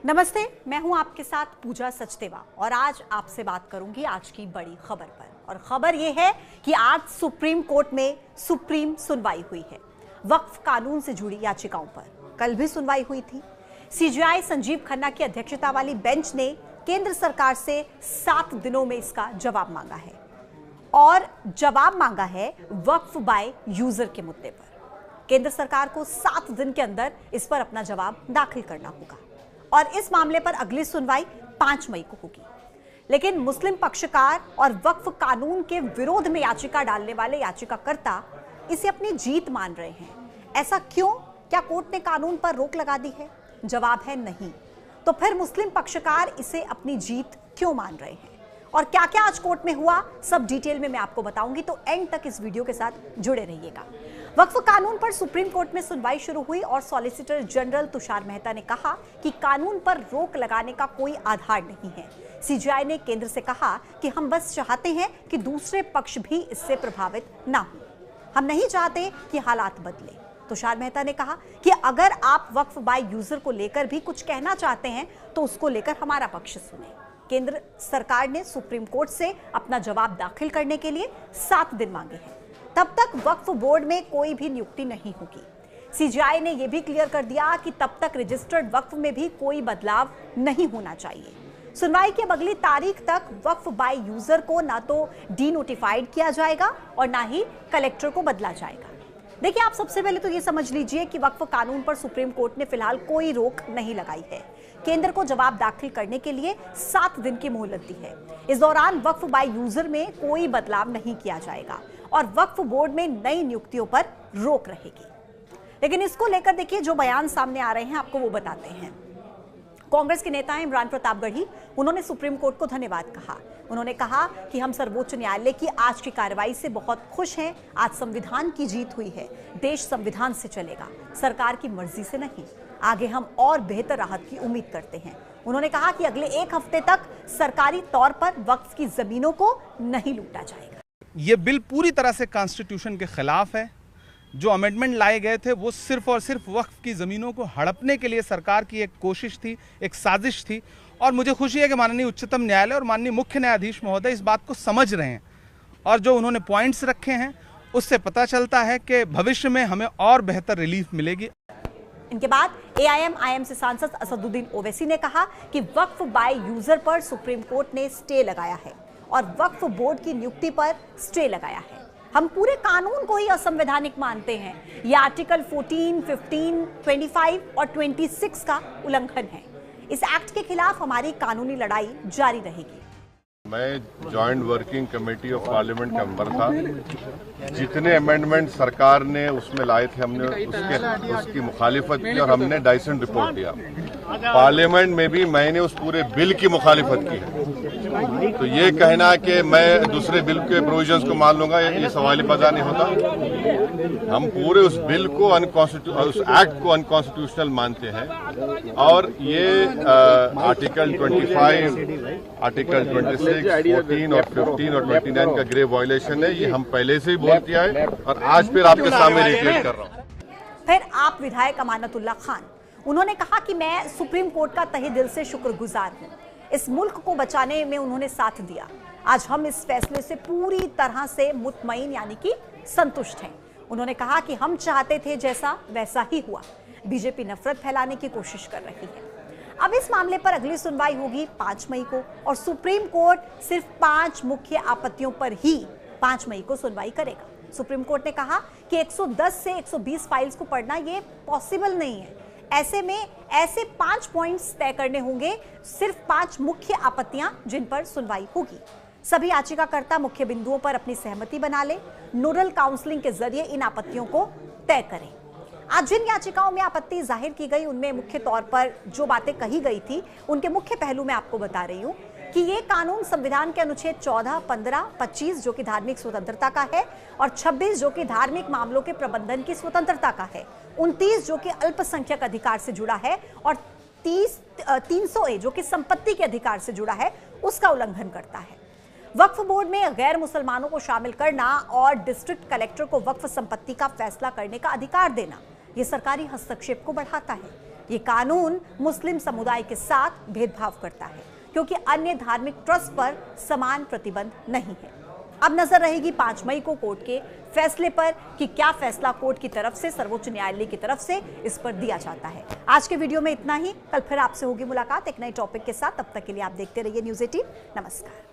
नमस्ते, मैं हूं आपके साथ पूजा सचदेवा और आज आपसे बात करूंगी आज की बड़ी खबर पर। और खबर यह है कि आज सुप्रीम कोर्ट में सुप्रीम सुनवाई हुई है वक्फ कानून से जुड़ी याचिकाओं पर। कल भी सुनवाई हुई थी। सीजेआई संजीव खन्ना की अध्यक्षता वाली बेंच ने केंद्र सरकार से 7 दिनों में इसका जवाब मांगा है और जवाब मांगा है वक्फ बाय यूजर के मुद्दे पर। केंद्र सरकार को 7 दिन के अंदर इस पर अपना जवाब दाखिल करना होगा और इस मामले पर अगली सुनवाई 5 मई को होगी। लेकिन मुस्लिम पक्षकार और वक्फ कानून के विरोध में याचिका डालने वाले याचिकाकर्ता इसे अपनी जीत मान रहे हैं। ऐसा क्यों? क्या कोर्ट ने कानून पर रोक लगा दी है? जवाब है नहीं। तो फिर मुस्लिम पक्षकार इसे अपनी जीत क्यों मान रहे हैं और क्या क्या आज कोर्ट में हुआ, सब डिटेल में मैं आपको बताऊंगी, तो एंड तक इस वीडियो के साथ जुड़े रहिएगा। वक्फ कानून पर सुप्रीम कोर्ट में सुनवाई शुरू हुई और सॉलिसिटर जनरल तुषार मेहता ने कहा कि कानून पर रोक लगाने का कोई आधार नहीं है। सीजेआई ने केंद्र से कहा कि हम बस चाहते हैं कि दूसरे पक्ष भी इससे प्रभावित ना हो, हम नहीं चाहते कि हालात बदले। तुषार मेहता ने कहा कि अगर आप वक्फ बाय यूजर को लेकर भी कुछ कहना चाहते हैं तो उसको लेकर हमारा पक्ष सुने। केंद्र सरकार ने सुप्रीम कोर्ट से अपना जवाब दाखिल करने के लिए 7 दिन मांगे हैं। तब तक वक्फ बोर्ड में कोई भी नियुक्ति नहीं होगी। सीजेआई ने यह भी क्लियर कर दिया कि तब तक रजिस्टर्ड वक्फ में भी कोई बदलाव नहीं होना चाहिए। सुनवाई की अगली तारीख तक वक्फ बाय यूजर को ना तो डीनोटिफाइड किया जाएगा और ना ही कलेक्टर को बदला जाएगा। देखिए, आप सबसे पहले तो ये समझ लीजिए कि वक्फ कानून पर सुप्रीम कोर्ट ने फिलहाल कोई रोक नहीं लगाई है। केंद्र को जवाब दाखिल करने के लिए 7 दिन की मोहलत दी है। इस दौरान वक्फ बाय यूजर में कोई बदलाव नहीं किया जाएगा और वक्फ बोर्ड में नई नियुक्तियों पर रोक रहेगी। लेकिन इसको लेकर देखिए जो बयान सामने आ रहे हैं आपको वो बताते हैं। कांग्रेस के नेता इमरान प्रतापगढ़ी, उन्होंने सुप्रीम कोर्ट को धन्यवाद कहा। उन्होंने कहा कि हम सर्वोच्च न्यायालय की आज की कार्रवाई से बहुत खुश हैं। आज संविधान की जीत हुई है। देश संविधान से चलेगा, सरकार की मर्जी से नहीं। आगे हम और बेहतर राहत की उम्मीद करते हैं। उन्होंने कहा कि अगले 1 हफ्ते तक सरकारी तौर पर वक्फ की जमीनों को नहीं लूटा जाएगा। ये बिल पूरी तरह से कॉन्स्टिट्यूशन के खिलाफ है। जो अमेंडमेंट लाए गए थे वो सिर्फ और सिर्फ वक्फ की ज़मीनों को हड़पने के लिए सरकार की एक कोशिश थी, एक साजिश थी। और मुझे खुशी है कि माननीय उच्चतम न्यायालय और माननीय मुख्य न्यायाधीश महोदय इस बात को समझ रहे हैं और जो उन्होंने पॉइंट्स रखे हैं उससे पता चलता है कि भविष्य में हमें और बेहतर रिलीफ मिलेगी। इनके बाद एआईएम से सांसद असदुद्दीन ओवैसी ने कहा कि वक्फ बाय यूजर पर सुप्रीम कोर्ट ने स्टे लगाया है और वक्फ बोर्ड की नियुक्ति पर स्टे लगाया है। हम पूरे कानून को ही असंवैधानिक मानते हैं। यह आर्टिकल 14, 15, 25 और 26 का उल्लंघन है। इस एक्ट के खिलाफ हमारी कानूनी लड़ाई जारी रहेगी। मैं joint working committee of parliament का मेंबर था। जितने अमेंडमेंट सरकार ने उसमें लाए थे हमने उसकी मुखालिफत की और हमने डाइसेंट रिपोर्ट दिया। पार्लियामेंट में भी मैंने उस पूरे बिल की मुखालिफत की। तो ये कहना कि मैं दूसरे बिल के प्रोविजंस को मान लूंगा, ये सवाल पैदा नहीं होता। हम पूरे उस बिल को उस एक्ट को अनकॉन्स्टिट्यूशनल मानते हैं और ये आर्टिकल 25, आर्टिकल 26, 14 और 15 और 29 का ग्रेव वायलेशन है। ये हम पहले से ही बोल दिया है और आज फिर आपके सामने रिपीट कर रहा हूँ। फिर आप विधायक अमानतुल्लाह खान, उन्होंने कहा कि मैं सुप्रीम कोर्ट का तहे दिल से शुक्रगुजार हूँ। इस मुल्क को बचाने में उन्होंने साथ दिया। आज हम इस फैसले से पूरी तरह से मुतमईन यानी कि संतुष्ट हैं। उन्होंने कहा कि हम चाहते थे जैसा वैसा ही हुआ। बीजेपी नफरत फैलाने की कोशिश कर रही है। अब इस मामले पर अगली सुनवाई होगी 5 मई को और सुप्रीम कोर्ट सिर्फ 5 मुख्य आपत्तियों पर ही 5 मई को सुनवाई करेगा। सुप्रीम कोर्ट ने कहा कि 110 से 120 फाइल्स को पढ़ना ये पॉसिबल नहीं है। ऐसे में ऐसे 5 पॉइंट्स तय करने होंगे, सिर्फ 5 मुख्य आपत्तियां जिन पर सुनवाई होगी। सभी याचिकाकर्ता मुख्य बिंदुओं पर अपनी सहमति बना ले, नोडल काउंसलिंग के जरिए इन आपत्तियों को तय करें। आज जिन याचिकाओं में आपत्ति जाहिर की गई उनमें मुख्य तौर पर जो बातें कही गई थी उनके मुख्य पहलू मैं आपको बता रही हूं कि ये कानून संविधान के अनुच्छेद 14, 15, 25 जो कि धार्मिक स्वतंत्रता का है और 26 जो कि धार्मिक मामलों के प्रबंधन की स्वतंत्रता का है, 29 जो कि अल्पसंख्यक अधिकार से जुड़ा है और 300A जो कि संपत्ति के अधिकार से जुड़ा है उसका उल्लंघन करता है। वक्फ बोर्ड में गैर मुसलमानों को शामिल करना और डिस्ट्रिक्ट कलेक्टर को वक्फ संपत्ति का फैसला करने का अधिकार देना, यह सरकारी हस्तक्षेप को बढ़ाता है। ये कानून मुस्लिम समुदाय के साथ भेदभाव करता है क्योंकि अन्य धार्मिक ट्रस्ट पर समान प्रतिबंध नहीं है। अब नजर रहेगी 5 मई को कोर्ट के फैसले पर कि क्या फैसला कोर्ट की तरफ से, सर्वोच्च न्यायालय की तरफ से इस पर दिया जाता है। आज के वीडियो में इतना ही। कल फिर आपसे होगी मुलाकात एक नए टॉपिक के साथ। तब तक के लिए आप देखते रहिए न्यूज़ 18। नमस्कार।